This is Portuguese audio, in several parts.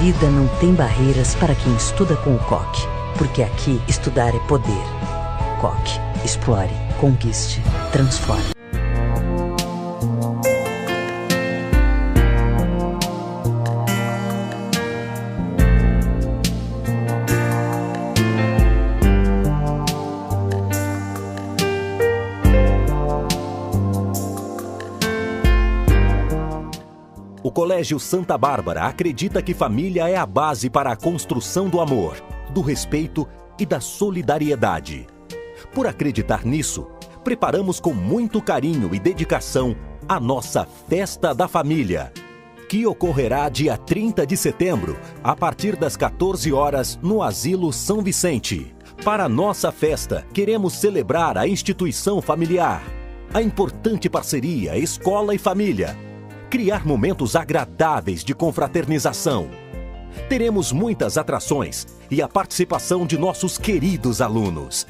vida não tem barreiras para quem estuda com o COC, porque aqui estudar é poder. COC. Explore, conquiste, transforme. O Colégio Santa Bárbara acredita que família é a base para a construção do amor, do respeito e da solidariedade. Por acreditar nisso, preparamos com muito carinho e dedicação a nossa Festa da Família, que ocorrerá dia 30 de setembro, a partir das 14 horas, no Asilo São Vicente. Para nossa festa, queremos celebrar a instituição familiar, a importante parceria escola e família, criar momentos agradáveis de confraternização. Teremos muitas atrações e a participação de nossos queridos alunos.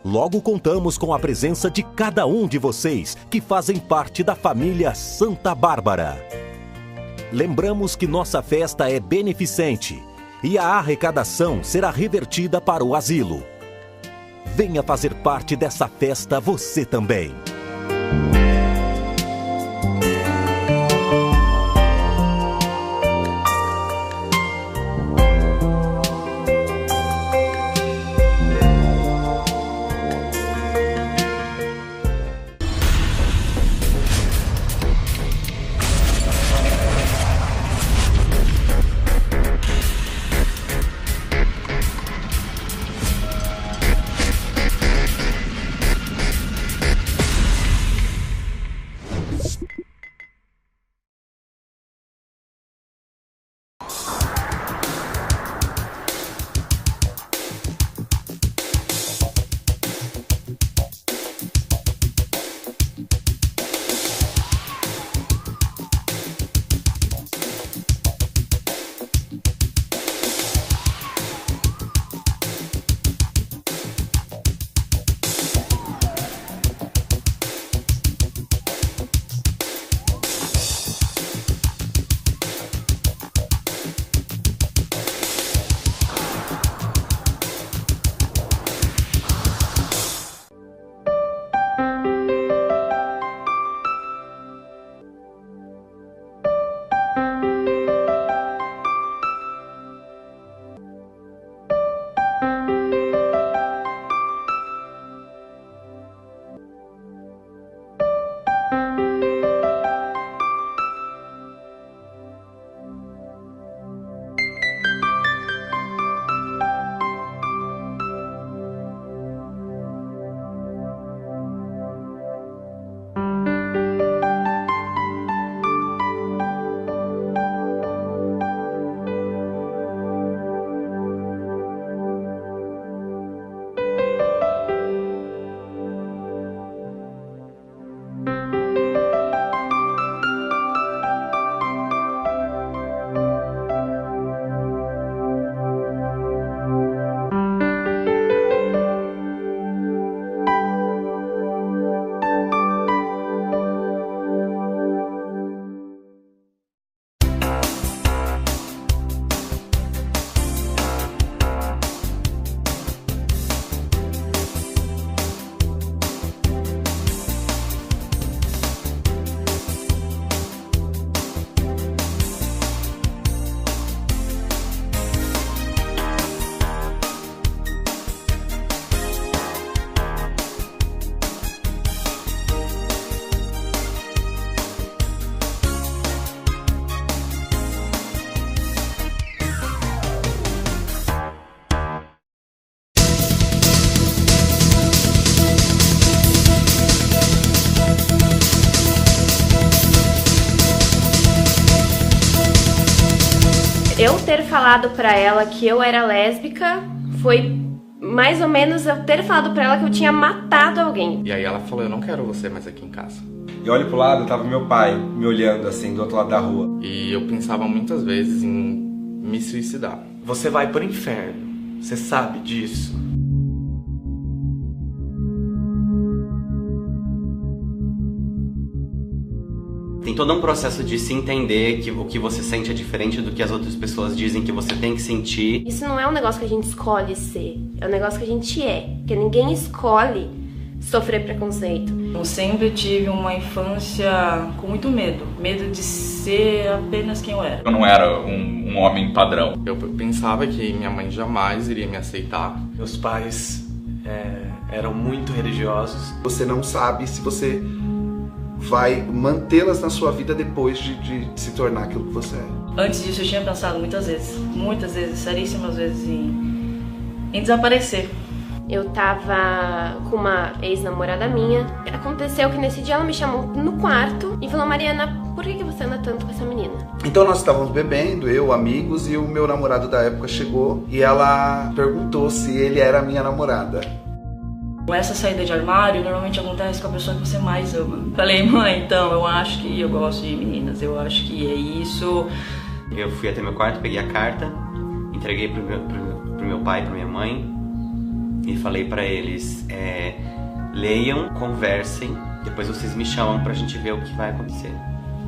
Logo contamos com a presença de cada um de vocês que fazem parte da família Santa Bárbara. Lembramos que nossa festa é beneficente e a arrecadação será revertida para o asilo. Venha fazer parte dessa festa você também. Eu ter falado pra ela que eu era lésbica foi mais ou menos eu ter falado pra ela que eu tinha matado alguém. E aí ela falou, eu não quero você mais aqui em casa. E olho pro lado, tava meu pai me olhando assim, do outro lado da rua. E eu pensava muitas vezes em me suicidar. Você vai pro inferno, você sabe disso. Tem todo um processo de se entender que o que você sente é diferente do que as outras pessoas dizem que você tem que sentir. Isso não é um negócio que a gente escolhe ser, é um negócio que a gente é. Porque ninguém escolhe sofrer preconceito. Eu sempre tive uma infância com muito medo. Medo de ser apenas quem eu era. Eu não era um homem padrão. Eu pensava que minha mãe jamais iria me aceitar. Meus pais eram muito religiosos. Você não sabe se você vai mantê-las na sua vida depois de se tornar aquilo que você é. Antes disso eu tinha pensado muitas vezes, seríssimas vezes em desaparecer. Eu tava com uma ex-namorada minha. Aconteceu que nesse dia ela me chamou no quarto e falou: Mariana, por que você anda tanto com essa menina? Então nós estávamos bebendo, eu, amigos, e o meu namorado da época chegou e ela perguntou se ele era a minha namorada. Essa saída de armário normalmente acontece com a pessoa que você mais ama. Falei: mãe, então, eu acho que eu gosto de meninas, eu acho que é isso. Eu fui até meu quarto, peguei a carta, entreguei pro meu pai e pra minha mãe e falei pra eles, leiam, conversem, depois vocês me chamam pra gente ver o que vai acontecer.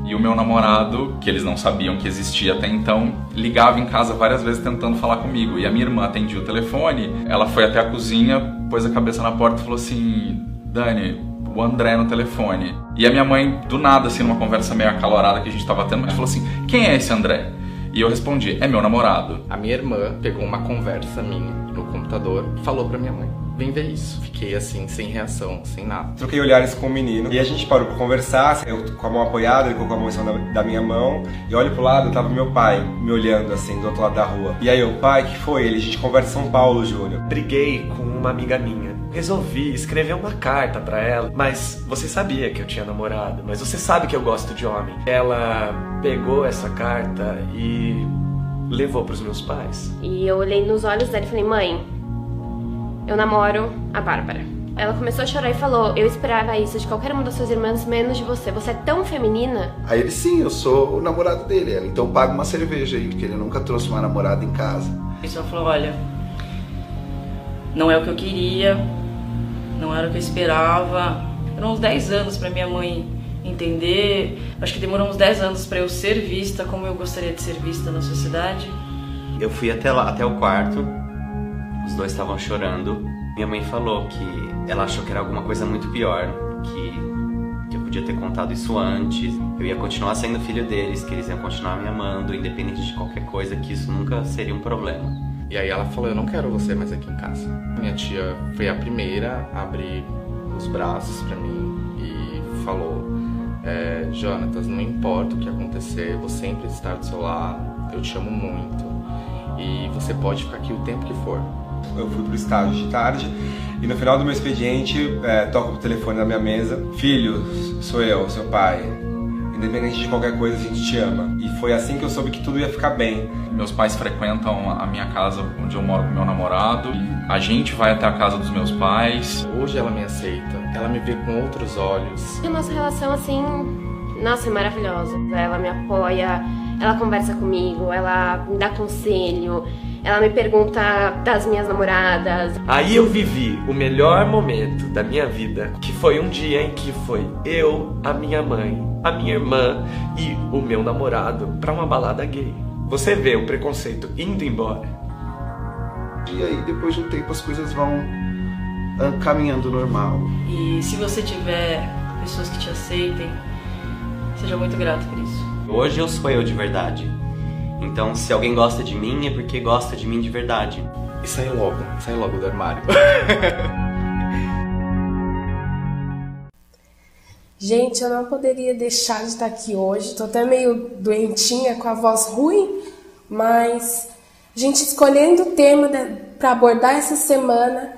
E o meu namorado, que eles não sabiam que existia até então, ligava em casa várias vezes tentando falar comigo. E a minha irmã atendia o telefone, ela foi até a cozinha, pôs a cabeça na porta e falou assim: Dani, o André no telefone. E a minha mãe, do nada, assim, numa conversa meio acalorada que a gente tava tendo, falou assim: quem é esse André? E eu respondi: é meu namorado. A minha irmã pegou uma conversa minha no computador e falou pra minha mãe: vem ver isso. Fiquei assim, sem reação, sem nada. Troquei olhares com o menino e a gente parou pra conversar. Eu com a mão apoiada, ele com a mão em cima da minha mão. E olho pro lado, tava meu pai me olhando assim, do outro lado da rua. E aí eu: pai, que foi? Ele: a gente conversa em São Paulo, Júnior. Briguei com uma amiga minha. Resolvi escrever uma carta pra ela, mas você sabia que eu tinha namorado, mas você sabe que eu gosto de homem. Ela pegou essa carta e levou pros meus pais. E eu olhei nos olhos dela e falei: mãe, eu namoro a Bárbara. Ela começou a chorar e falou: eu esperava isso de qualquer uma das suas irmãs, menos de você. Você é tão feminina. Aí ele: sim, eu sou o namorado dele. Ela: então paga uma cerveja aí, porque ele nunca trouxe uma namorada em casa. E só falou: olha, não é o que eu queria, não era o que eu esperava. Foram uns 10 anos pra minha mãe entender. Acho que demorou uns 10 anos pra eu ser vista como eu gostaria de ser vista na sociedade. Eu fui até lá, até o quarto. Os dois estavam chorando. Minha mãe falou que ela achou que era alguma coisa muito pior, que eu podia ter contado isso antes. Eu ia continuar sendo filho deles, que eles iam continuar me amando, independente de qualquer coisa, que isso nunca seria um problema. E aí ela falou: eu não quero você mais aqui em casa. Minha tia foi a primeira a abrir os braços pra mim e falou: Jonatas, não importa o que acontecer, vou sempre estar do seu lado, eu te amo muito e você pode ficar aqui o tempo que for. Eu fui pro estágio de tarde e no final do meu expediente toco o telefone na minha mesa: filho, sou eu, seu pai, independente de qualquer coisa, a gente te ama. E foi assim que eu soube que tudo ia ficar bem. Meus pais frequentam a minha casa onde eu moro com meu namorado. A gente vai até a casa dos meus pais. Hoje ela me aceita, ela me vê com outros olhos. E a nossa relação, assim, nossa, é maravilhosa. Ela me apoia, ela conversa comigo, ela me dá conselho, ela me pergunta das minhas namoradas. Aí eu vivi o melhor momento da minha vida, que foi um dia em que foi eu, a minha mãe, a minha irmã e o meu namorado pra uma balada gay. Você vê o preconceito indo embora. E aí depois de um tempo as coisas vão caminhando normal. E se você tiver pessoas que te aceitem, seja muito grato por isso. Hoje eu sou eu de verdade. Então, se alguém gosta de mim, é porque gosta de mim de verdade. E sai logo do armário. Gente, eu não poderia deixar de estar aqui hoje. Tô até meio doentinha, com a voz ruim, mas a gente escolhendo o tema para abordar essa semana,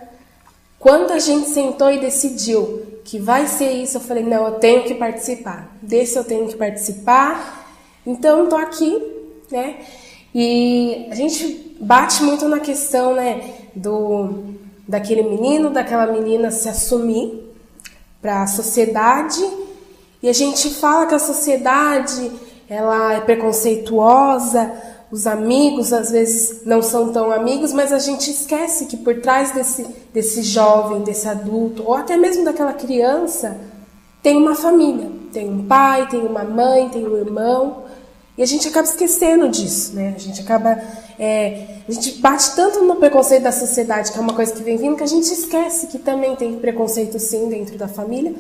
quando a gente sentou e decidiu que vai ser isso, eu falei: não, eu tenho que participar. Desse eu tenho que participar. Então, eu tô aqui, né? E a gente bate muito na questão, né, daquele menino, daquela menina se assumir para a sociedade, e a gente fala que a sociedade ela é preconceituosa, os amigos às vezes não são tão amigos, mas a gente esquece que por trás desse jovem, desse adulto, ou até mesmo daquela criança, tem uma família, tem um pai, tem uma mãe, tem um irmão, e a gente acaba esquecendo disso, né? A gente bate tanto no preconceito da sociedade, que é uma coisa que vem vindo, que a gente esquece que também tem preconceito sim dentro da família.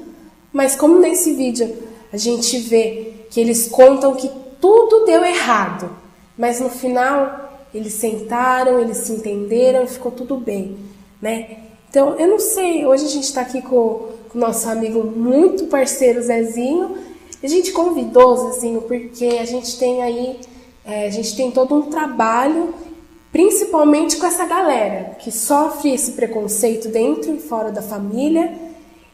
Mas como nesse vídeo a gente vê que eles contam que tudo deu errado, mas no final eles sentaram, eles se entenderam e ficou tudo bem, né? Então, eu não sei, hoje a gente está aqui com o nosso amigo muito parceiro Zezinho. A gente convidou o Zezinho porque a gente tem aí, a gente tem todo um trabalho, principalmente com essa galera que sofre esse preconceito dentro e fora da família.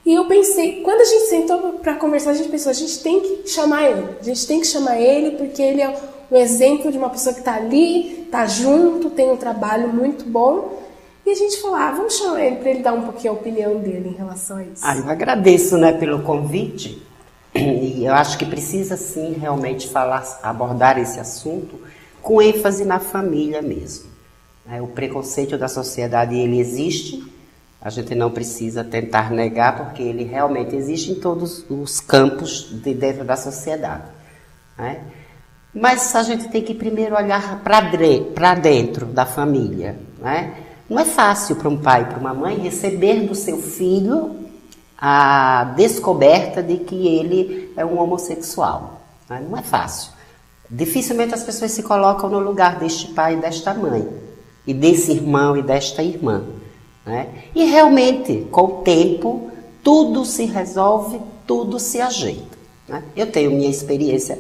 E eu pensei, quando a gente sentou para conversar, a gente pensou, a gente tem que chamar ele. A gente tem que chamar ele porque ele é um exemplo de uma pessoa que está ali, está junto, tem um trabalho muito bom. E a gente falou, vamos chamar ele para ele dar um pouquinho a opinião dele em relação a isso. Eu agradeço, né, pelo convite. E eu acho que precisa sim realmente abordar esse assunto com ênfase na família mesmo. O preconceito da sociedade, ele existe, a gente não precisa tentar negar, porque ele realmente existe em todos os campos de dentro da sociedade, né? Mas a gente tem que primeiro olhar para dentro da família, né? Não é fácil para um pai e para uma mãe receber do seu filho a descoberta de que ele é um homossexual, né? Não é fácil. Dificilmente as pessoas se colocam no lugar deste pai e desta mãe, e desse irmão e desta irmã, né? E realmente, com o tempo, tudo se resolve, tudo se ajeita, né? Eu tenho minha experiência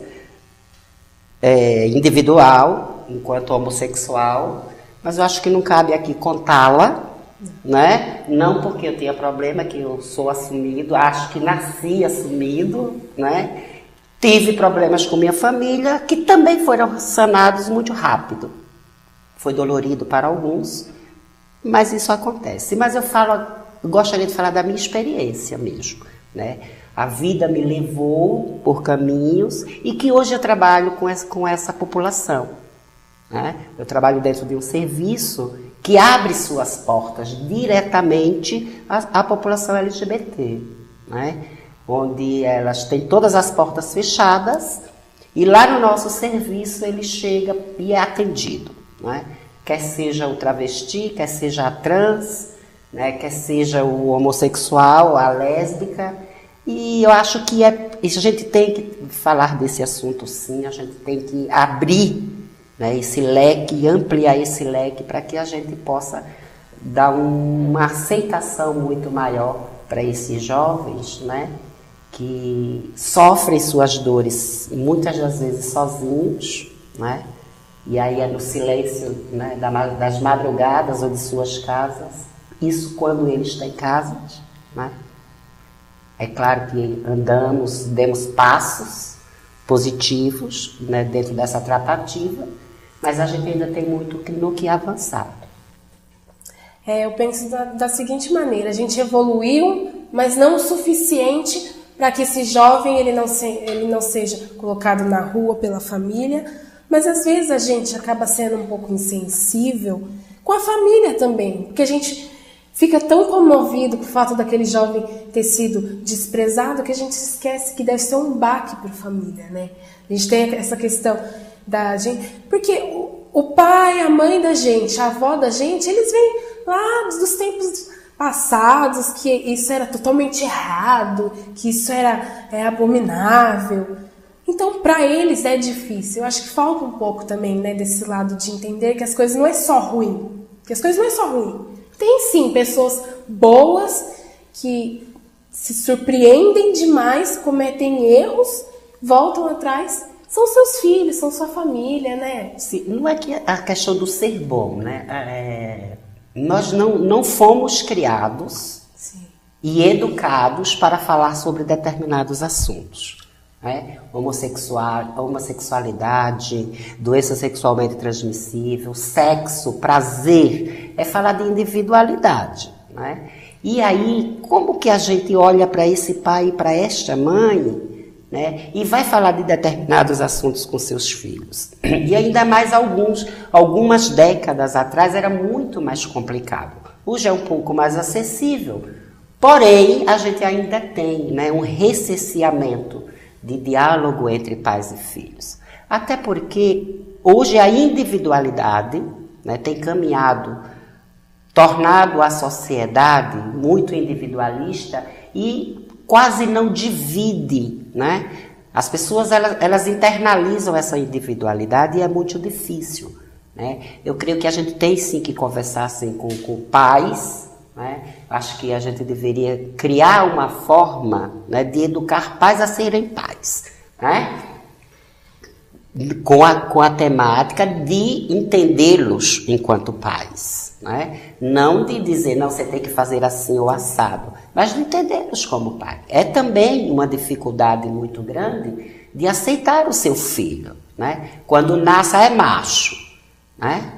individual, enquanto homossexual, mas eu acho que não cabe aqui contá-la, né? Não porque eu tenha problema, que eu sou assumido, acho que nasci assumido, né? Tive problemas com minha família, que também foram sanados muito rápido. Foi dolorido para alguns, mas isso acontece. Mas eu gostaria de falar da minha experiência mesmo, né? A vida me levou por caminhos e que hoje eu trabalho com essa população, né? Eu trabalho dentro de um serviço que abre suas portas diretamente à população LGBT, né? Onde elas têm todas as portas fechadas e lá no nosso serviço ele chega e é atendido, né? Quer seja o travesti, quer seja a trans, né? Quer seja o homossexual, a lésbica. E eu acho que a gente tem que falar desse assunto sim, a gente tem que abrir, né, esse leque, ampliar esse leque para que a gente possa dar uma aceitação muito maior para esses jovens, né, que sofrem suas dores muitas das vezes sozinhos, né, e aí é no silêncio, né, das madrugadas ou de suas casas, isso quando eles têm casas, né. É claro que demos passos positivos, né, dentro dessa tratativa, mas a gente ainda tem muito no que avançar. Eu penso da seguinte maneira, a gente evoluiu, mas não o suficiente para que esse jovem ele não seja colocado na rua pela família, mas às vezes a gente acaba sendo um pouco insensível com a família também, porque a gente fica tão comovido com o fato daquele jovem ter sido desprezado que a gente esquece que deve ser um baque para a família, né? A gente tem essa questão da gente... Porque o pai, a mãe da gente, a avó da gente, eles vêm lá dos tempos passados que isso era totalmente errado, que isso era abominável. Então, para eles é difícil. Eu acho que falta um pouco também, né, desse lado de entender que as coisas não é só ruim. Que as coisas não é só ruim. Tem sim pessoas boas que se surpreendem demais, cometem erros, voltam atrás, são seus filhos, são sua família, né? Sim, não é que a questão do ser bom, né? Nós não fomos criados e educados para falar sobre determinados assuntos, né? Homossexualidade, doença sexualmente transmissível, sexo, prazer, é falar de individualidade, né? E aí, como que a gente olha para esse pai e para esta mãe, né, e vai falar de determinados assuntos com seus filhos? E ainda mais algumas décadas atrás era muito mais complicado. Hoje é um pouco mais acessível, Porém, a gente ainda tem, né, um ressentiamento de diálogo entre pais e filhos. Até porque hoje a individualidade, né, tem caminhado, tornado a sociedade muito individualista e quase não divide, né? As pessoas elas internalizam essa individualidade e é muito difícil, né? Eu creio que a gente tem sim que conversar assim, com pais, né? Acho que a gente deveria criar uma forma, né, de educar pais a serem pais, né? Com a temática de entendê-los enquanto pais, né? Não de dizer, não, você tem que fazer assim ou assado, mas de entendê-los como pai. É também uma dificuldade muito grande de aceitar o seu filho, né? Quando nasce, é macho, né?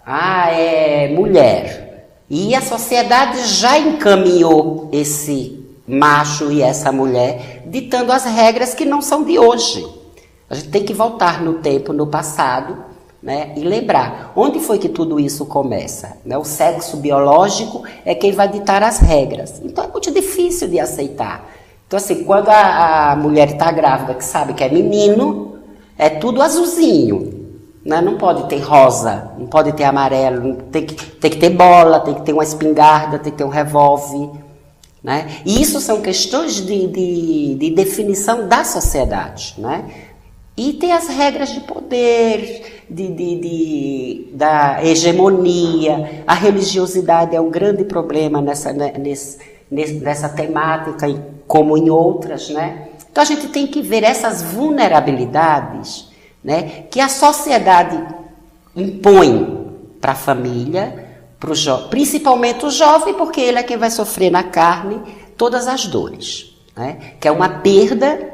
É mulher. E a sociedade já encaminhou esse macho e essa mulher, ditando as regras que não são de hoje. A gente tem que voltar no tempo, no passado, né, e lembrar onde foi que tudo isso começa. Né? O sexo biológico é quem vai ditar as regras. Então é muito difícil de aceitar. Então, assim, quando a mulher está grávida, que sabe que é menino, é tudo azulzinho. Né? Não pode ter rosa, não pode ter amarelo, tem que ter bola, tem que ter uma espingarda, tem que ter um revólver. Né? E isso são questões de definição da sociedade, né? E tem as regras de poder, da hegemonia. A religiosidade é um grande problema nessa temática, como em outras, né? Então a gente tem que ver essas vulnerabilidades, né, que a sociedade impõe para a família, principalmente o jovem, porque ele é quem vai sofrer na carne todas as dores, né? Que é uma perda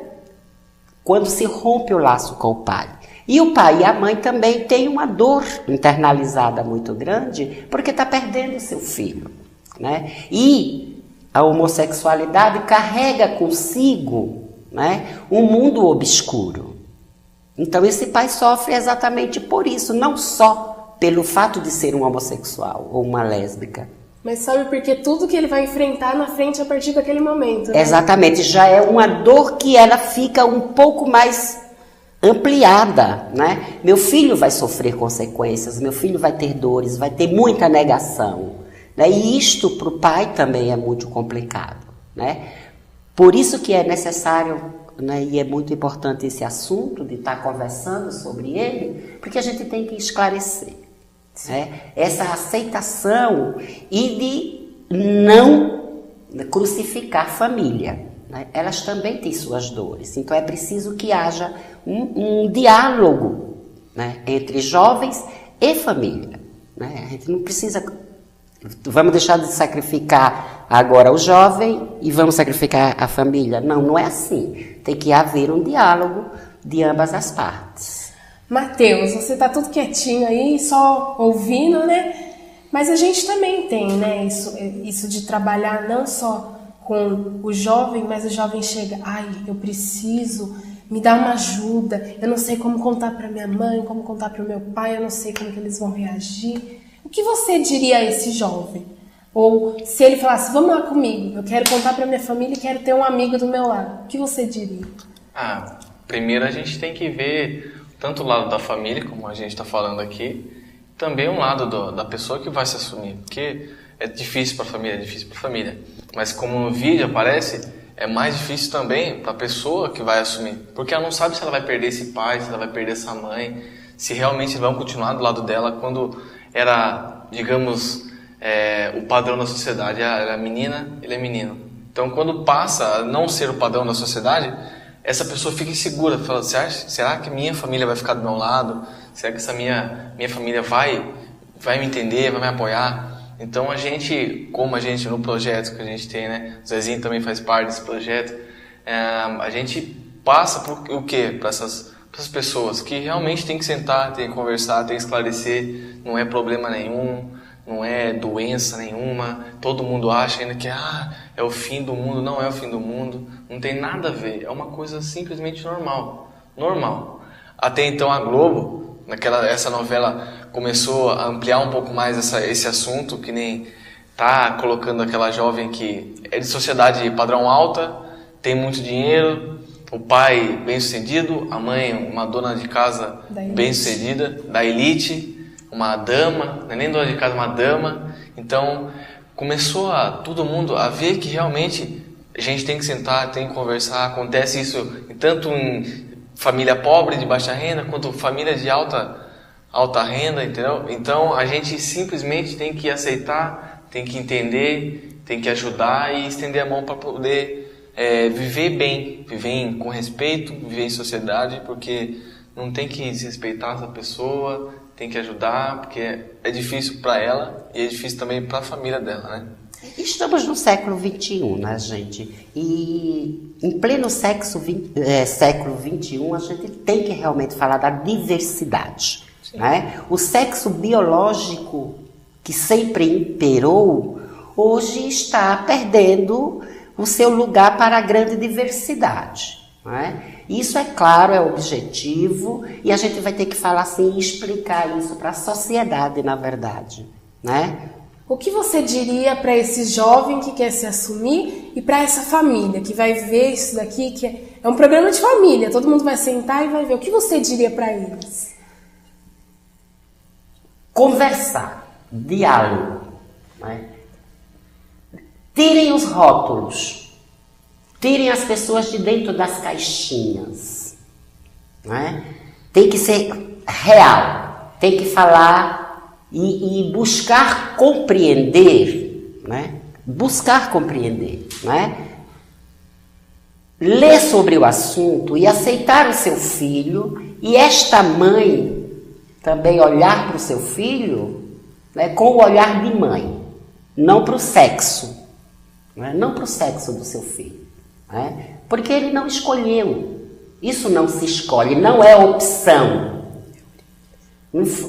quando se rompe o laço com o pai. E o pai e a mãe também têm uma dor internalizada muito grande, porque está perdendo seu filho, né? E a homossexualidade carrega consigo, né, um mundo obscuro. Então esse pai sofre exatamente por isso, não só pelo fato de ser um homossexual ou uma lésbica. Mas sabe porque tudo que ele vai enfrentar na frente a partir daquele momento, né? Exatamente, já é uma dor que ela fica um pouco mais ampliada, né? Meu filho vai sofrer consequências, meu filho vai ter dores, vai ter muita negação, né? E isto para o pai também é muito complicado, né? Por isso que é necessário, né, e é muito importante esse assunto de estar conversando sobre ele, porque a gente tem que esclarecer. Né? Essa aceitação e de não crucificar a família, né? Elas também têm suas dores, então é preciso que haja um diálogo, né, entre jovens e família, né? A gente não precisa, vamos deixar de sacrificar agora o jovem e vamos sacrificar a família. Não, não é assim, tem que haver um diálogo de ambas as partes. Mateus, você tá tudo quietinho aí, só ouvindo, né? Mas a gente também tem, né, isso de trabalhar não só com o jovem, mas o jovem chega, eu preciso, me dá uma ajuda, eu não sei como contar para minha mãe, como contar para o meu pai, eu não sei como que eles vão reagir. O que você diria a esse jovem? Ou se ele falasse, vamos lá comigo, eu quero contar para minha família e quero ter um amigo do meu lado, o que você diria? Primeiro a gente tem que ver tanto o lado da família, como a gente está falando aqui, também um lado da pessoa que vai se assumir, porque é difícil para a família, mas como no vídeo aparece, é mais difícil também para a pessoa que vai assumir, porque ela não sabe se ela vai perder esse pai, se ela vai perder essa mãe, se realmente vão continuar do lado dela quando era, digamos, o padrão da sociedade, ela é menina, ele é menino. Então quando passa a não ser o padrão da sociedade, essa pessoa fica insegura, fala, será que minha família vai ficar do meu lado? Será que essa minha família vai me entender, vai me apoiar? Então a gente, como a gente no projeto que a gente tem, né, o Zezinho também faz parte desse projeto, a gente passa por o quê? Para essas pessoas que realmente tem que sentar, tem que conversar, tem que esclarecer, não é problema nenhum, não é doença nenhuma, todo mundo acha ainda que é o fim do mundo, não é o fim do mundo, não tem nada a ver, é uma coisa simplesmente normal. Até então a Globo, essa novela começou a ampliar um pouco mais esse assunto, que nem tá colocando aquela jovem que é de sociedade padrão alta, tem muito dinheiro, o pai bem-sucedido, a mãe uma dona de casa bem-sucedida, da elite, uma dama, não é nem dona de casa, uma dama. Então começou todo mundo a ver que realmente a gente tem que sentar, tem que conversar. Acontece isso tanto em família pobre de baixa renda quanto família de alta renda, entendeu? Então a gente simplesmente tem que aceitar, tem que entender, tem que ajudar e estender a mão para poder viver bem, com respeito, viver em sociedade, porque não tem que desrespeitar essa pessoa, tem que ajudar, porque é difícil para ela e é difícil também para a família dela, né? Estamos no século XXI, né, gente? E em pleno século XXI, a gente tem que realmente falar da diversidade, né? O sexo biológico, que sempre imperou, hoje está perdendo o seu lugar para a grande diversidade, né? Isso, é claro, é objetivo, e a gente vai ter que falar assim e explicar isso para a sociedade, na verdade, né? O que você diria para esse jovem que quer se assumir e para essa família que vai ver isso daqui, que é um programa de família, todo mundo vai sentar e vai ver. O que você diria para eles? Conversar, diálogo, né? Tirem os rótulos, tirem as pessoas de dentro das caixinhas, né? Tem que ser real, tem que falar e buscar compreender, né? Buscar compreender, né? Ler sobre o assunto e aceitar o seu filho, e esta mãe também olhar para o seu filho, né, com o olhar de mãe, não para o sexo, né? Não para o sexo do seu filho, né? Porque ele não escolheu. Isso não se escolhe, não é opção.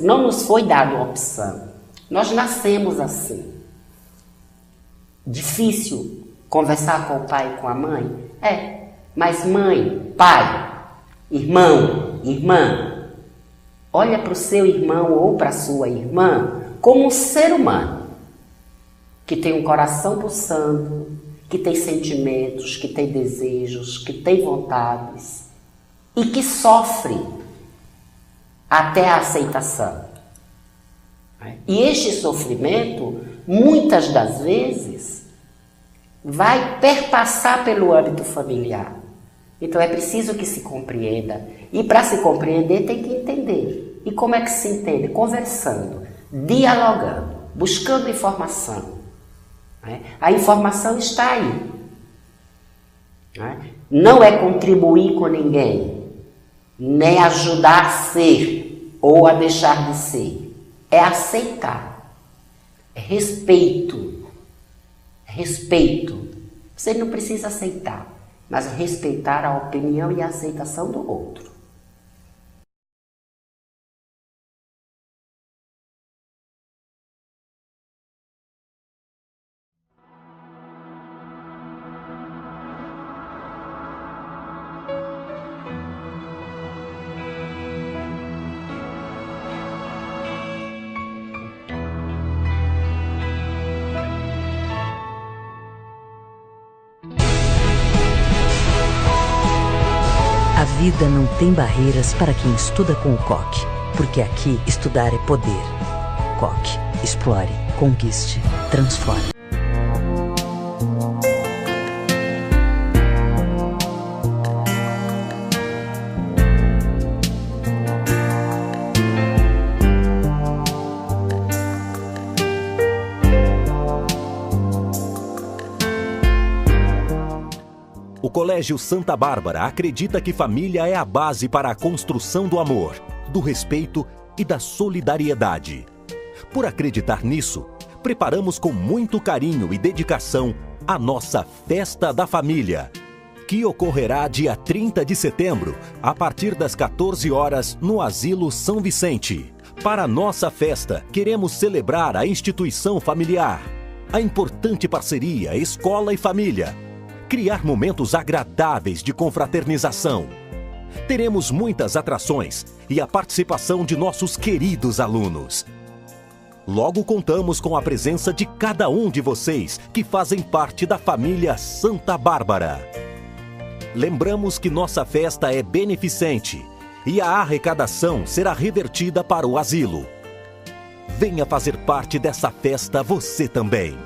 Não nos foi dado opção. Nós nascemos assim. Difícil conversar com o pai e com a mãe? É. Mas mãe, pai, irmão, irmã, olha para o seu irmão ou para a sua irmã como um ser humano que tem um coração pulsando, que tem sentimentos, que tem desejos, que tem vontades e que sofre até a aceitação. E este sofrimento, muitas das vezes, vai perpassar pelo âmbito familiar. Então é preciso que se compreenda. E para se compreender tem que entender. E como é que se entende? Conversando, dialogando, buscando informação. A informação está aí. Não é contribuir com ninguém, nem ajudar a ser ou a deixar de ser. É aceitar. É respeito. Respeito. Você não precisa aceitar, mas respeitar a opinião e a aceitação do outro. A vida não tem barreiras para quem estuda com o COC, porque aqui estudar é poder. COC. Explore, conquiste, transforme. O Colégio Santa Bárbara acredita que família é a base para a construção do amor, do respeito e da solidariedade. Por acreditar nisso, preparamos com muito carinho e dedicação a nossa Festa da Família, que ocorrerá dia 30 de setembro, a partir das 14 horas, no Asilo São Vicente. Para nossa festa, queremos celebrar a instituição familiar, a importante parceria escola e família, criar momentos agradáveis de confraternização. Teremos muitas atrações e a participação de nossos queridos alunos. Logo contamos com a presença de cada um de vocês que fazem parte da família Santa Bárbara. Lembramos que nossa festa é beneficente e a arrecadação será revertida para o asilo. Venha fazer parte dessa festa você também.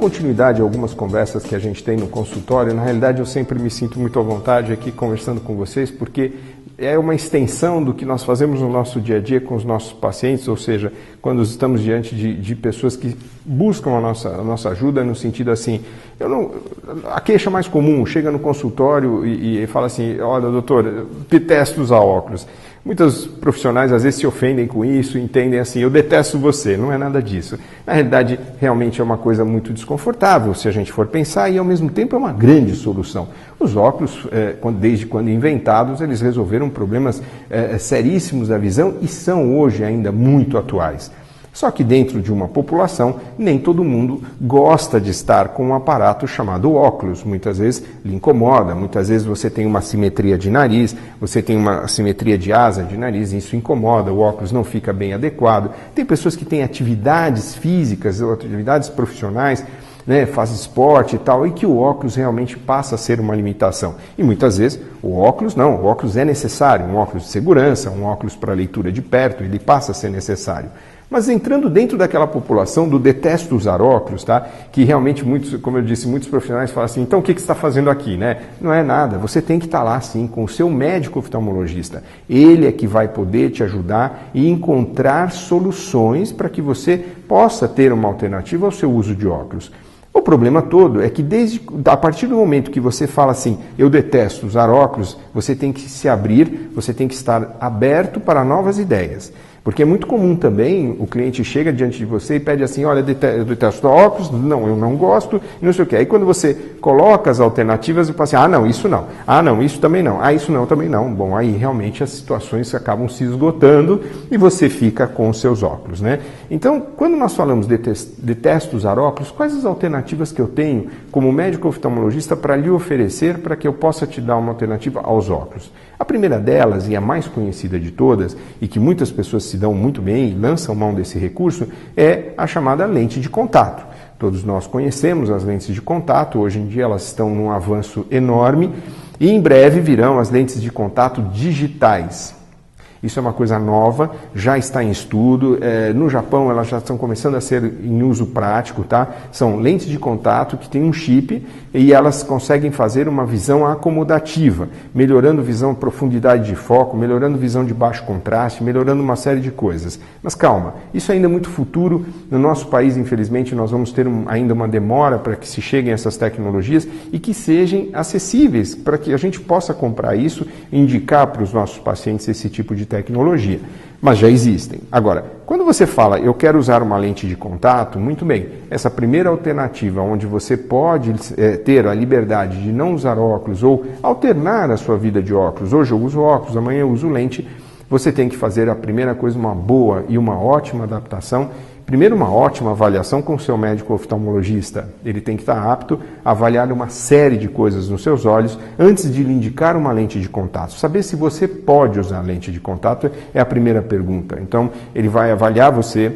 continuidade a algumas conversas que a gente tem no consultório, na realidade eu sempre me sinto muito à vontade aqui conversando com vocês, porque é uma extensão do que nós fazemos no nosso dia a dia com os nossos pacientes, ou seja, quando estamos diante de pessoas que buscam a nossa ajuda no sentido assim, a queixa mais comum, chega no consultório e fala assim, olha doutor, eu detesto usar óculos. Muitos profissionais às vezes se ofendem com isso, entendem assim, eu detesto você, não é nada disso. Na realidade, realmente é uma coisa muito desconfortável, se a gente for pensar, e ao mesmo tempo é uma grande solução. Os óculos, desde quando inventados, eles resolveram problemas seríssimos da visão e são hoje ainda muito atuais. Só que dentro de uma população, nem todo mundo gosta de estar com um aparato chamado óculos. Muitas vezes lhe incomoda, muitas vezes você tem uma assimetria de nariz, você tem uma assimetria de asa de nariz, e isso incomoda, o óculos não fica bem adequado. Tem pessoas que têm atividades físicas ou atividades profissionais, né, faz esporte e tal, e que o óculos realmente passa a ser uma limitação. E muitas vezes o óculos não, o óculos é necessário, um óculos de segurança, um óculos para leitura de perto, ele passa a ser necessário. Mas entrando dentro daquela população do detesto usar óculos, tá? Que realmente muitos, como eu disse, muitos profissionais falam assim, então o que você está fazendo aqui, né? Não é nada, você tem que estar lá sim com o seu médico oftalmologista. Ele é que vai poder te ajudar e encontrar soluções para que você possa ter uma alternativa ao seu uso de óculos. O problema todo é que a partir do momento que você fala assim, eu detesto usar óculos, você tem que se abrir, você tem que estar aberto para novas ideias. Porque é muito comum também, o cliente chega diante de você e pede assim, olha, eu detesto óculos, não, eu não gosto, não sei o quê. Aí quando você coloca as alternativas, você fala assim, ah não, isso não, ah não, isso também não, ah isso não, também não. Bom, aí realmente as situações acabam se esgotando e você fica com os seus óculos, né? Então, quando nós falamos detesto usar óculos, quais as alternativas que eu tenho como médico oftalmologista para lhe oferecer para que eu possa te dar uma alternativa aos óculos? A primeira delas, e a mais conhecida de todas, e que muitas pessoas se dão muito bem e lançam mão desse recurso, é a chamada lente de contato. Todos nós conhecemos as lentes de contato, hoje em dia elas estão num avanço enorme, e em breve virão as lentes de contato digitais. Isso é uma coisa nova, já está em estudo, no Japão elas já estão começando a ser em uso prático, tá? São lentes de contato que têm um chip e elas conseguem fazer uma visão acomodativa, melhorando visão, profundidade de foco, melhorando visão de baixo contraste, melhorando uma série de coisas. Mas calma, isso ainda é muito futuro, no nosso país infelizmente nós vamos ter ainda uma demora para que se cheguem essas tecnologias e que sejam acessíveis, para que a gente possa comprar isso e indicar para os nossos pacientes esse tipo de tecnologia, mas já existem. Agora, quando você fala, eu quero usar uma lente de contato, muito bem, essa primeira alternativa, onde você pode ter a liberdade de não usar óculos ou alternar a sua vida de óculos, hoje eu uso óculos, amanhã eu uso lente, você tem que fazer a primeira coisa, uma boa e uma ótima adaptação. Primeiro, uma ótima avaliação com o seu médico oftalmologista. Ele tem que estar apto a avaliar uma série de coisas nos seus olhos antes de lhe indicar uma lente de contato. Saber se você pode usar lente de contato é a primeira pergunta. Então, ele vai avaliar você,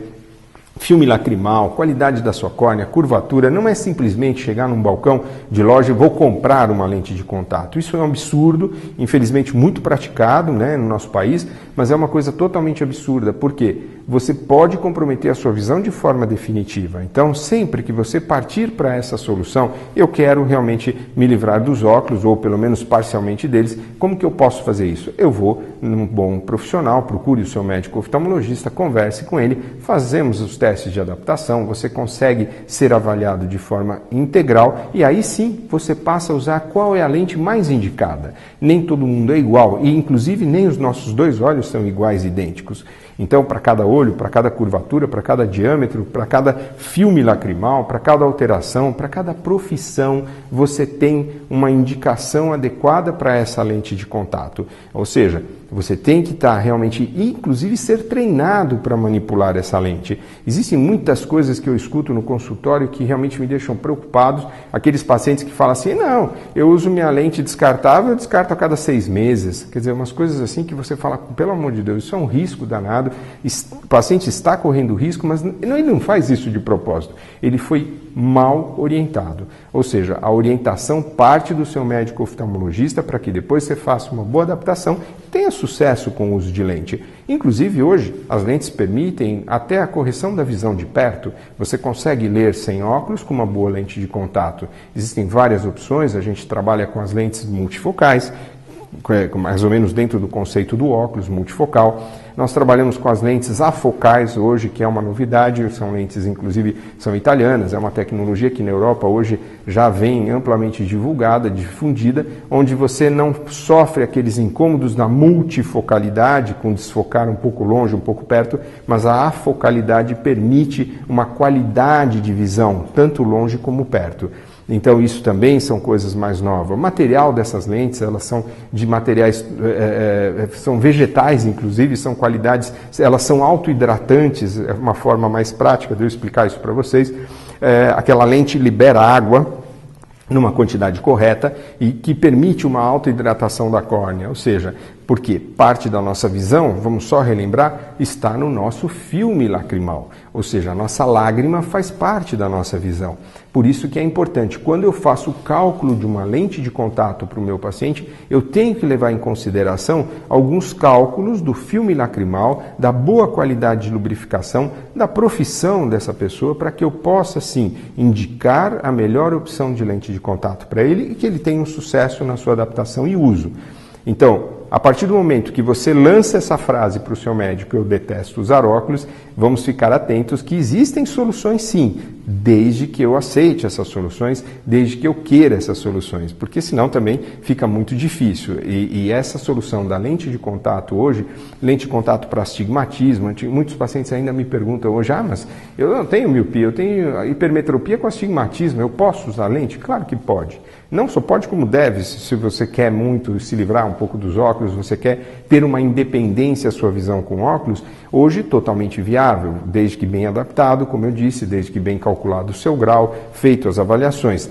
filme lacrimal, qualidade da sua córnea, curvatura. Não é simplesmente chegar num balcão de loja e vou comprar uma lente de contato. Isso é um absurdo, infelizmente muito praticado, né, no nosso país, mas é uma coisa totalmente absurda. Por quê? Você pode comprometer a sua visão de forma definitiva. Então, sempre que você partir para essa solução, eu quero realmente me livrar dos óculos, ou pelo menos parcialmente deles, como que eu posso fazer isso? Eu vou num bom profissional, procure o seu médico oftalmologista, converse com ele, fazemos os testes de adaptação, você consegue ser avaliado de forma integral e aí sim você passa a usar qual é a lente mais indicada. Nem todo mundo é igual e inclusive nem os nossos dois olhos são iguais e idênticos. Então, para cada olho, para cada curvatura, para cada diâmetro, para cada filme lacrimal, para cada alteração, para cada profissão, você tem uma indicação adequada para essa lente de contato. Ou seja, você tem que estar realmente, inclusive ser treinado para manipular essa lente. Existem muitas coisas que eu escuto no consultório que realmente me deixam preocupados. Aqueles pacientes que falam assim, não, eu uso minha lente descartável, eu descarto a cada 6 meses. Quer dizer, umas coisas assim que você fala, pelo amor de Deus, isso é um risco danado. O paciente está correndo risco, mas ele não faz isso de propósito. Ele foi mal orientado. Ou seja, a orientação parte do seu médico oftalmologista para que depois você faça uma boa adaptação e tenha sucesso com o uso de lente. Inclusive hoje, as lentes permitem até a correção da visão de perto. Você consegue ler sem óculos com uma boa lente de contato. Existem várias opções, a gente trabalha com as lentes multifocais, mais ou menos dentro do conceito do óculos multifocal. Nós trabalhamos com as lentes afocais hoje, que é uma novidade, são lentes, inclusive, são italianas, é uma tecnologia que na Europa hoje já vem amplamente divulgada, difundida, onde você não sofre aqueles incômodos da multifocalidade, com desfocar um pouco longe, um pouco perto, mas a afocalidade permite uma qualidade de visão, tanto longe como perto. Então isso também são coisas mais novas. O material dessas lentes, elas são de materiais, são vegetais inclusive, são qualidades, elas são autohidratantes, é uma forma mais prática de eu explicar isso para vocês. Aquela lente libera água numa quantidade correta e que permite uma autohidratação da córnea, ou seja, porque parte da nossa visão, vamos só relembrar, está no nosso filme lacrimal, ou seja, a nossa lágrima faz parte da nossa visão. Por isso que é importante, quando eu faço o cálculo de uma lente de contato para o meu paciente, eu tenho que levar em consideração alguns cálculos do filme lacrimal, da boa qualidade de lubrificação, da profissão dessa pessoa, para que eu possa, sim, indicar a melhor opção de lente de contato para ele e que ele tenha um sucesso na sua adaptação e uso. Então, a partir do momento que você lança essa frase para o seu médico, eu detesto usar óculos, vamos ficar atentos que existem soluções sim, desde que eu aceite essas soluções, desde que eu queira essas soluções, porque senão também fica muito difícil. E essa solução da lente de contato hoje, lente de contato para astigmatismo, muitos pacientes ainda me perguntam hoje, mas eu não tenho miopia, eu tenho hipermetropia com astigmatismo, eu posso usar lente? Claro que pode. Não só pode como deve, se você quer muito se livrar um pouco dos óculos, você quer ter uma independência à sua visão com óculos, hoje totalmente viável, desde que bem adaptado, como eu disse, desde que bem calculado o seu grau, feito as avaliações.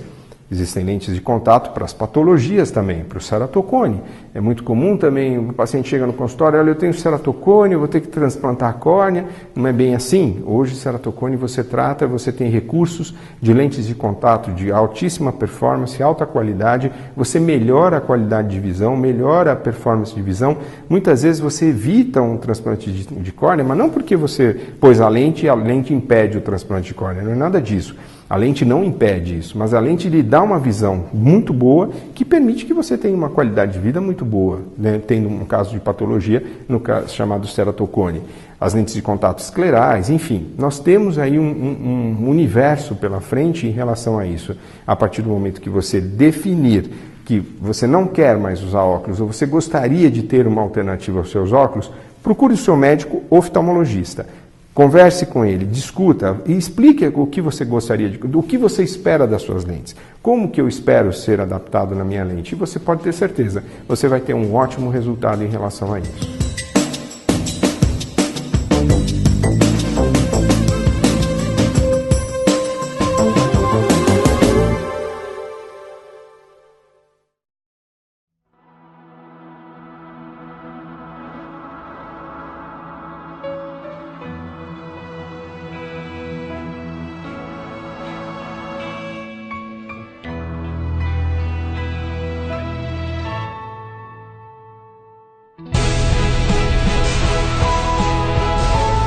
Existem lentes de contato para as patologias também, para o ceratocone. É muito comum também, o paciente chega no consultório, olha, eu tenho ceratocone, eu vou ter que transplantar a córnea. Não é bem assim. Hoje, ceratocone você trata, você tem recursos de lentes de contato de altíssima performance, alta qualidade, você melhora a qualidade de visão, melhora a performance de visão. Muitas vezes você evita um transplante de córnea, mas não porque você pôs a lente e a lente impede o transplante de córnea, não é nada disso. A lente não impede isso, mas a lente lhe dá uma visão muito boa que permite que você tenha uma qualidade de vida muito boa, né? Tendo um caso de patologia, no caso chamado ceratocone. As lentes de contato esclerais, enfim, nós temos aí um universo pela frente em relação a isso. A partir do momento que você definir que você não quer mais usar óculos ou você gostaria de ter uma alternativa aos seus óculos, procure o seu médico oftalmologista. Converse com ele, discuta e explique o que você gostaria, o que você espera das suas lentes. Como que eu espero ser adaptado na minha lente? E você pode ter certeza, você vai ter um ótimo resultado em relação a isso.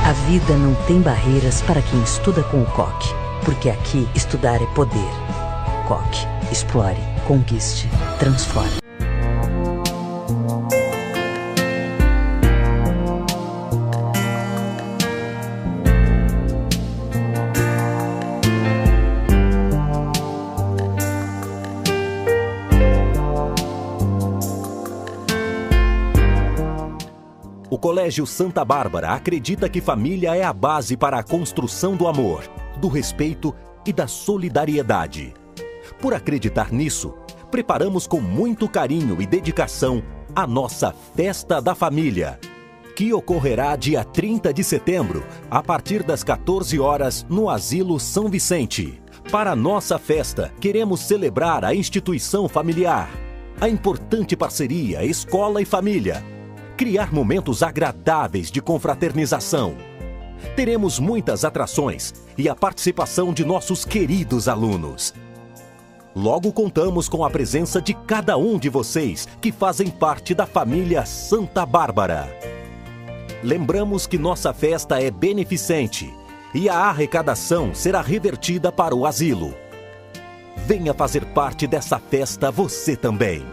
A vida não tem barreiras para quem estuda com o COC, porque aqui estudar é poder. COC. Explore, conquiste, transforme. O Colégio Santa Bárbara acredita que família é a base para a construção do amor, do respeito e da solidariedade. Por acreditar nisso, preparamos com muito carinho e dedicação a nossa Festa da Família, que ocorrerá dia 30 de setembro, a partir das 14 horas, no Asilo São Vicente. Para a nossa festa, queremos celebrar a instituição familiar, a importante parceria escola e família, criar momentos agradáveis de confraternização. Teremos muitas atrações e a participação de nossos queridos alunos. Logo contamos com a presença de cada um de vocês que fazem parte da família Santa Bárbara. Lembramos que nossa festa é beneficente e a arrecadação será revertida para o asilo. Venha fazer parte dessa festa você também.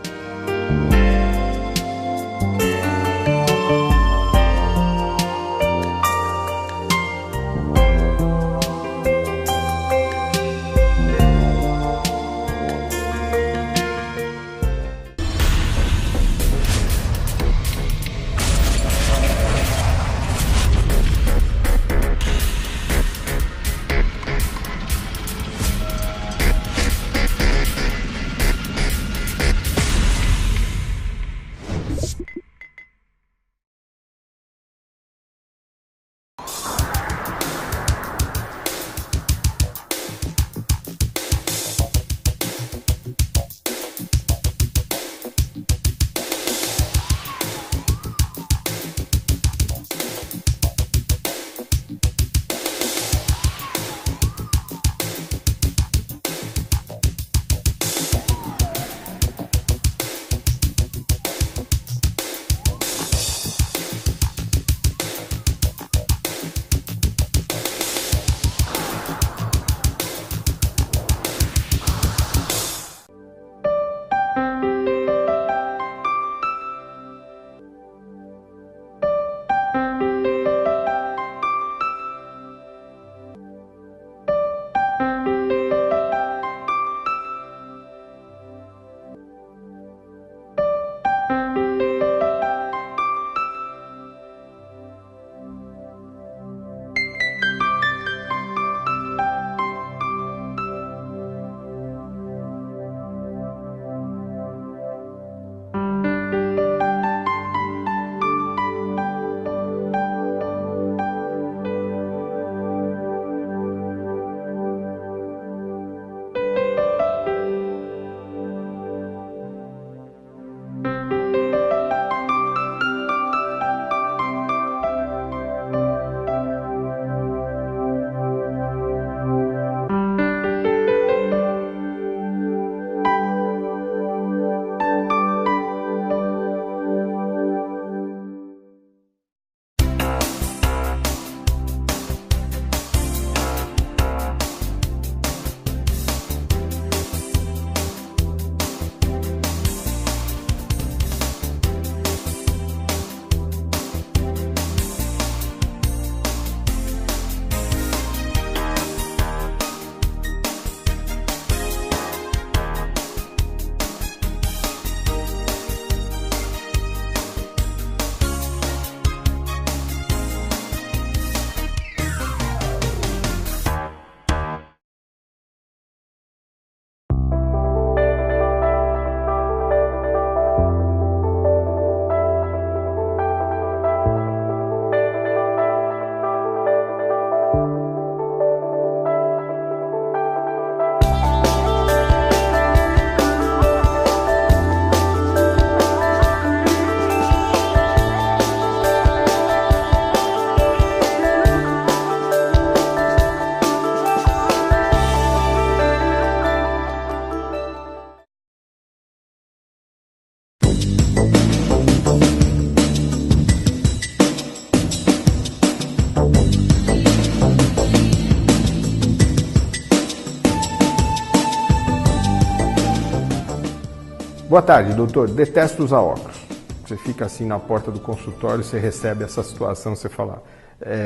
Boa tarde, doutor. Detesto usar óculos. Você fica assim na porta do consultório, você recebe essa situação, você fala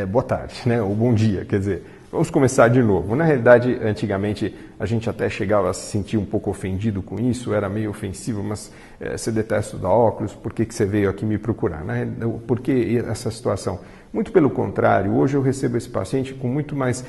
boa tarde, né? Ou bom dia, quer dizer, vamos começar de novo. Na realidade, antigamente, a gente até chegava a se sentir um pouco ofendido com isso, era meio ofensivo, mas você detesta usar óculos, por que você veio aqui me procurar? Né? Por que essa situação? Muito pelo contrário, hoje eu recebo esse paciente com muito mais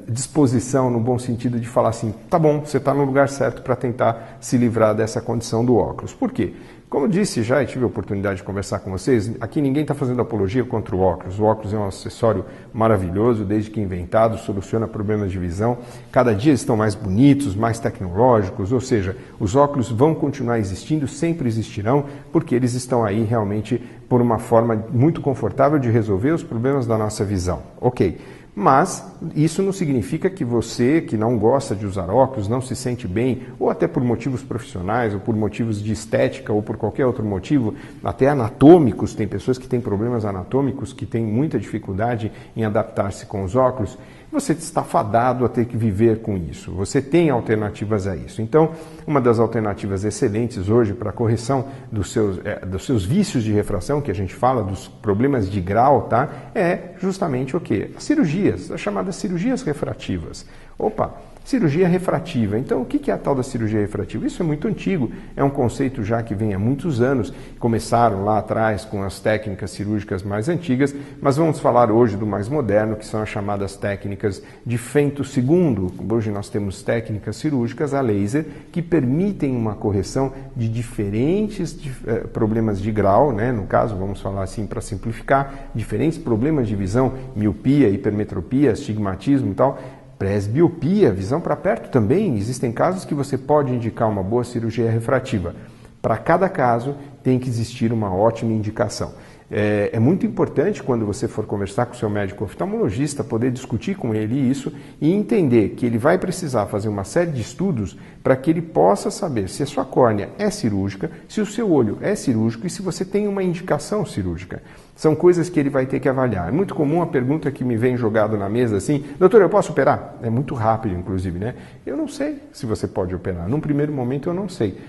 disposição, no bom sentido de falar assim, tá bom, você está no lugar certo para tentar se livrar dessa condição do óculos. Por quê? Como eu disse já e tive a oportunidade de conversar com vocês, aqui ninguém está fazendo apologia contra o óculos. O óculos é um acessório maravilhoso, desde que inventado, soluciona problemas de visão. Cada dia estão mais bonitos, mais tecnológicos, ou seja, os óculos vão continuar existindo, sempre existirão, porque eles estão aí realmente por uma forma muito confortável de resolver os problemas da nossa visão. Ok. Mas isso não significa que você que não gosta de usar óculos, não se sente bem, ou até por motivos profissionais, ou por motivos de estética, ou por qualquer outro motivo, até anatômicos, tem pessoas que têm problemas anatômicos, que têm muita dificuldade em adaptar-se com os óculos, você está fadado a ter que viver com isso. Você tem alternativas a isso. Então, uma das alternativas excelentes hoje para a correção dos seus vícios de refração, que a gente fala, dos problemas de grau, tá? É justamente o quê? As cirurgias, as chamadas cirurgias refrativas. Opa! Cirurgia refrativa. Então, o que é a tal da cirurgia refrativa? Isso é muito antigo, é um conceito já que vem há muitos anos. Começaram lá atrás com as técnicas cirúrgicas mais antigas, mas vamos falar hoje do mais moderno, que são as chamadas técnicas de femtosegundo. Hoje nós temos técnicas cirúrgicas a laser que permitem uma correção de diferentes problemas de grau, né? No caso, vamos falar assim para simplificar, diferentes problemas de visão, miopia, hipermetropia, astigmatismo e tal. Presbiopia, visão para perto também, existem casos que você pode indicar uma boa cirurgia refrativa. Para cada caso tem que existir uma ótima indicação. É muito importante quando você for conversar com o seu médico oftalmologista, poder discutir com ele isso e entender que ele vai precisar fazer uma série de estudos para que ele possa saber se a sua córnea é cirúrgica, se o seu olho é cirúrgico e se você tem uma indicação cirúrgica. São coisas que ele vai ter que avaliar. É muito comum a pergunta que me vem jogado na mesa assim, doutor, eu posso operar? É muito rápido, inclusive, né? Eu não sei se você pode operar. Num primeiro momento eu não sei.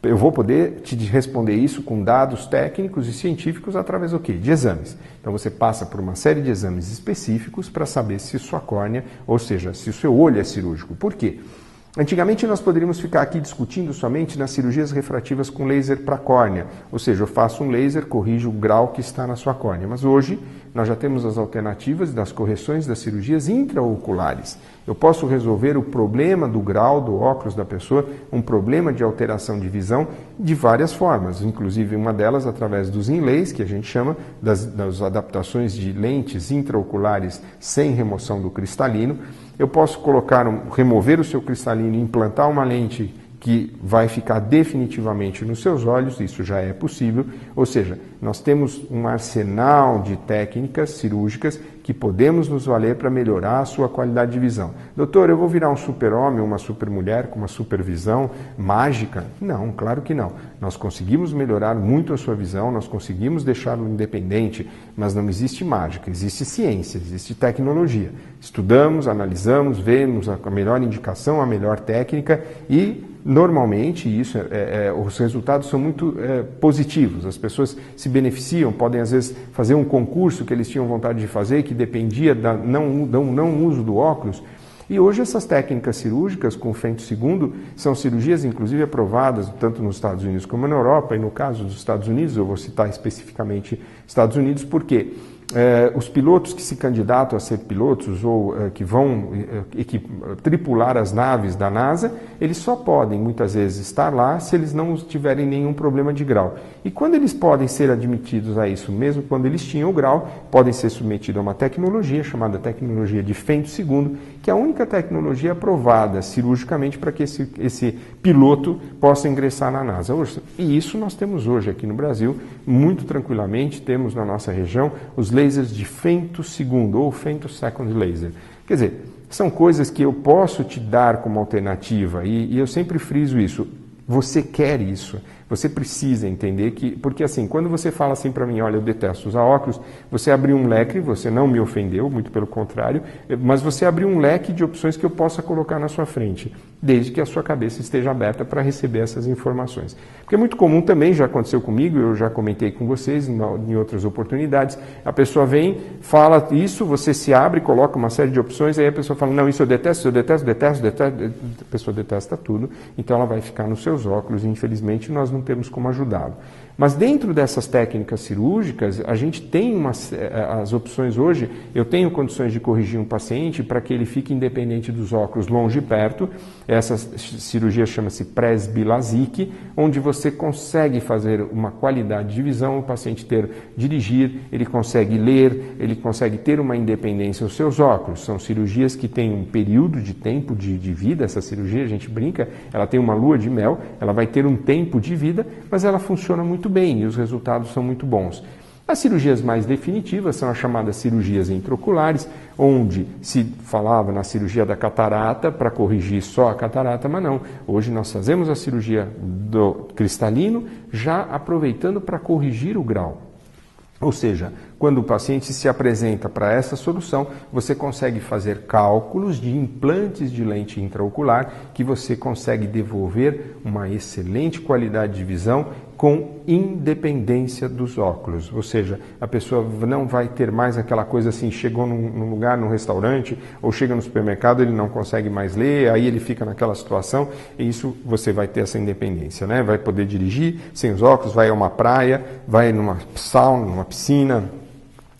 Eu vou poder te responder isso com dados técnicos e científicos através do quê? De exames. Então você passa por uma série de exames específicos para saber se sua córnea, ou seja, se o seu olho é cirúrgico. Por quê? Antigamente nós poderíamos ficar aqui discutindo somente nas cirurgias refrativas com laser para a córnea, ou seja, eu faço um laser, corrijo o grau que está na sua córnea, mas hoje nós já temos as alternativas das correções das cirurgias intraoculares. Eu posso resolver o problema do grau do óculos da pessoa, um problema de alteração de visão de várias formas, inclusive uma delas através dos inlays, que a gente chama das adaptações de lentes intraoculares sem remoção do cristalino. Eu posso remover o seu cristalino e implantar uma lente que vai ficar definitivamente nos seus olhos, isso já é possível, ou seja, nós temos um arsenal de técnicas cirúrgicas que podemos nos valer para melhorar a sua qualidade de visão. Doutor, eu vou virar um super-homem, uma super-mulher com uma supervisão mágica? Não, claro que não. Nós conseguimos melhorar muito a sua visão, nós conseguimos deixá-lo independente, mas não existe mágica, existe ciência, existe tecnologia. Estudamos, analisamos, vemos a melhor indicação, a melhor técnica e normalmente os resultados são muito positivos, as pessoas se beneficiam, podem às vezes fazer um concurso que eles tinham vontade de fazer, que dependia do não uso do óculos. E hoje essas técnicas cirúrgicas com femtosegundo são cirurgias inclusive aprovadas tanto nos Estados Unidos como na Europa, e no caso dos Estados Unidos, eu vou citar especificamente Estados Unidos, porque os pilotos que se candidatam a ser pilotos ou que vão tripular as naves da NASA, eles só podem muitas vezes estar lá se eles não tiverem nenhum problema de grau. E quando eles podem ser admitidos a isso, mesmo quando eles tinham o grau, podem ser submetidos a uma tecnologia chamada tecnologia de femtosegundo, que é a única tecnologia aprovada cirurgicamente para que esse piloto possa ingressar na NASA. E isso nós temos hoje aqui no Brasil, muito tranquilamente, temos na nossa região os lasers de femtosegundo ou femtosecond laser. Quer dizer, são coisas que eu posso te dar como alternativa e eu sempre friso isso. Você quer isso, Você precisa entender que, porque assim, quando você fala assim para mim, olha, eu detesto usar óculos, você abriu um leque, você não me ofendeu, muito pelo contrário, mas você abriu um leque de opções que eu possa colocar na sua frente, desde que a sua cabeça esteja aberta para receber essas informações. Porque é muito comum também, já aconteceu comigo, eu já comentei com vocês em outras oportunidades, a pessoa vem, fala isso, você se abre, coloca uma série de opções, aí a pessoa fala, não, isso eu detesto, a pessoa detesta tudo, então ela vai ficar nos seus óculos e infelizmente nós não temos como ajudá-lo. Mas dentro dessas técnicas cirúrgicas, a gente tem as opções hoje, eu tenho condições de corrigir um paciente para que ele fique independente dos óculos longe e perto. Essa cirurgia chama-se presbilasique, onde você consegue fazer uma qualidade de visão, o paciente dirigir, ele consegue ler, ele consegue ter uma independência aos seus óculos. São cirurgias que têm um período de tempo de vida, essa cirurgia, a gente brinca, ela tem uma lua de mel, ela vai ter um tempo de vida, mas ela funciona muito bem e os resultados são muito bons. As cirurgias mais definitivas são as chamadas cirurgias intraoculares, onde se falava na cirurgia da catarata para corrigir só a catarata, mas não. Hoje nós fazemos a cirurgia do cristalino já aproveitando para corrigir o grau. Ou seja, quando o paciente se apresenta para essa solução, você consegue fazer cálculos de implantes de lente intraocular que você consegue devolver uma excelente qualidade de visão com independência dos óculos. Ou seja, a pessoa não vai ter mais aquela coisa assim, chegou num lugar, num restaurante, ou chega no supermercado, ele não consegue mais ler, aí ele fica naquela situação, e isso você vai ter essa independência, né? Vai poder dirigir sem os óculos, vai a uma praia, vai numa sauna, numa piscina,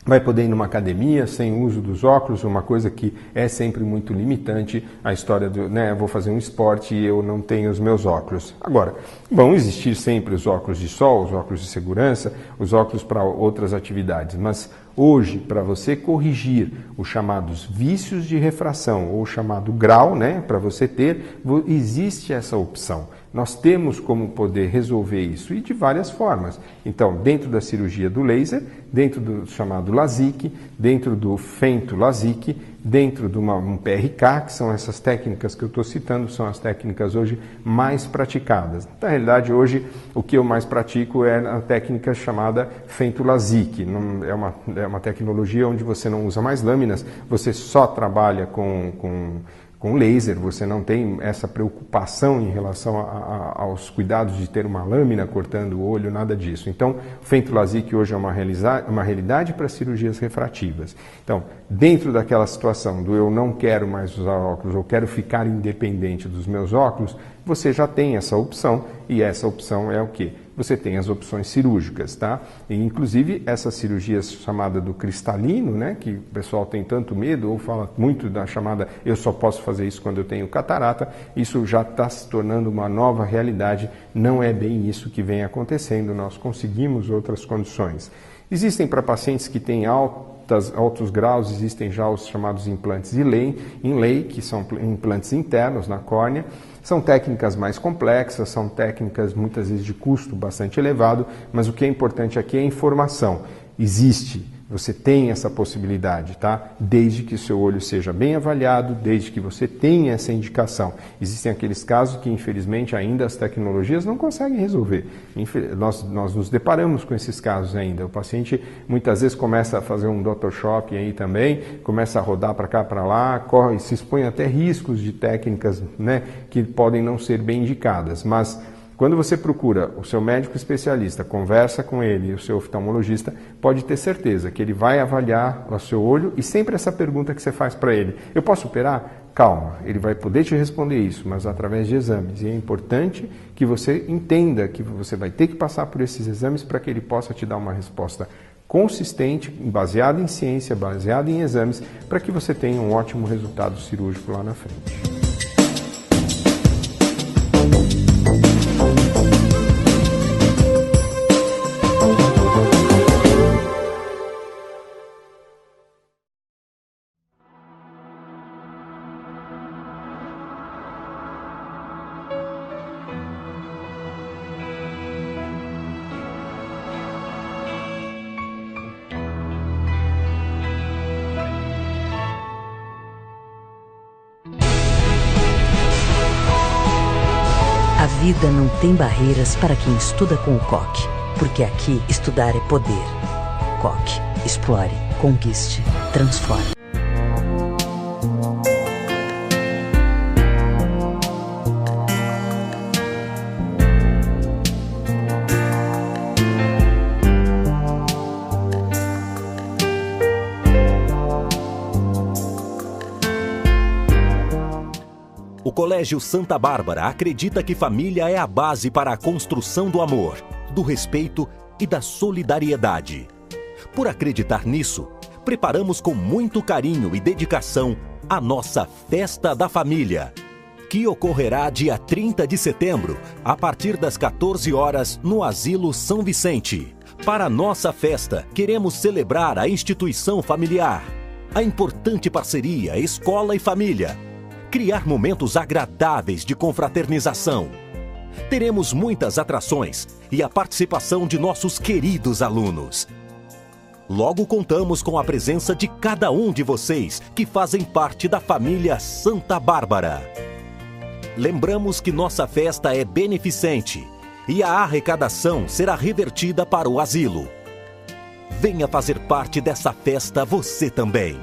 vai poder ir numa academia sem o uso dos óculos, uma coisa que é sempre muito limitante, a história do, né, eu vou fazer um esporte e eu não tenho os meus óculos. Agora, vão existir sempre os óculos de sol, os óculos de segurança, os óculos para outras atividades, mas hoje, para você corrigir os chamados vícios de refração ou o chamado grau, né, para você ter, existe essa opção. Nós temos como poder resolver isso e de várias formas. Então, dentro da cirurgia do laser, dentro do chamado LASIK, dentro do Fento LASIK, dentro de um PRK, que são essas técnicas que eu estou citando, são as técnicas hoje mais praticadas. Na realidade, hoje, o que eu mais pratico é a técnica chamada Fento LASIK. É uma tecnologia onde você não usa mais lâminas, você só trabalha com laser, você não tem essa preocupação em relação aos cuidados de ter uma lâmina cortando o olho, nada disso. Então, o Fento LASIK hoje é uma realidade para cirurgias refrativas. Então, dentro daquela situação do eu não quero mais usar óculos, eu quero ficar independente dos meus óculos, você já tem essa opção, e essa opção é o quê? Você tem as opções cirúrgicas, tá? E, inclusive, essa cirurgia chamada do cristalino, né, que o pessoal tem tanto medo, ou fala muito da chamada, eu só posso fazer isso quando eu tenho catarata, isso já está se tornando uma nova realidade, não é bem isso que vem acontecendo, nós conseguimos outras condições. Existem para pacientes que têm altos graus, existem já os chamados implantes inlay, que são implantes internos na córnea. São técnicas mais complexas, são técnicas muitas vezes de custo bastante elevado, mas o que é importante aqui é a informação. Existe, você tem essa possibilidade, tá? Desde que o seu olho seja bem avaliado, desde que você tenha essa indicação. Existem aqueles casos que, infelizmente, ainda as tecnologias não conseguem resolver. Nós nos deparamos com esses casos ainda. O paciente muitas vezes começa a fazer um Photoshop aí também, começa a rodar para cá, para lá, corre, se expõe até riscos de técnicas, né, que podem não ser bem indicadas, mas quando você procura o seu médico especialista, conversa com ele, o seu oftalmologista, pode ter certeza que ele vai avaliar o seu olho e sempre essa pergunta que você faz para ele, eu posso operar? Calma, ele vai poder te responder isso, mas através de exames. E é importante que você entenda que você vai ter que passar por esses exames para que ele possa te dar uma resposta consistente, baseada em ciência, baseada em exames, para que você tenha um ótimo resultado cirúrgico lá na frente. vida não tem barreiras para quem estuda com o COC, porque aqui estudar é poder. COC. Explore, conquiste, transforme. O Colégio Santa Bárbara acredita que família é a base para a construção do amor, do respeito e da solidariedade. Por acreditar nisso, preparamos com muito carinho e dedicação a nossa Festa da Família, que ocorrerá dia 30 de setembro, a partir das 14 horas, no Asilo São Vicente. Para a nossa festa, queremos celebrar a instituição familiar, a importante parceria escola e família, criar momentos agradáveis de confraternização. Teremos muitas atrações e a participação de nossos queridos alunos. Logo contamos com a presença de cada um de vocês que fazem parte da família Santa Bárbara. Lembramos que nossa festa é beneficente e a arrecadação será revertida para o asilo. Venha fazer parte dessa festa você também.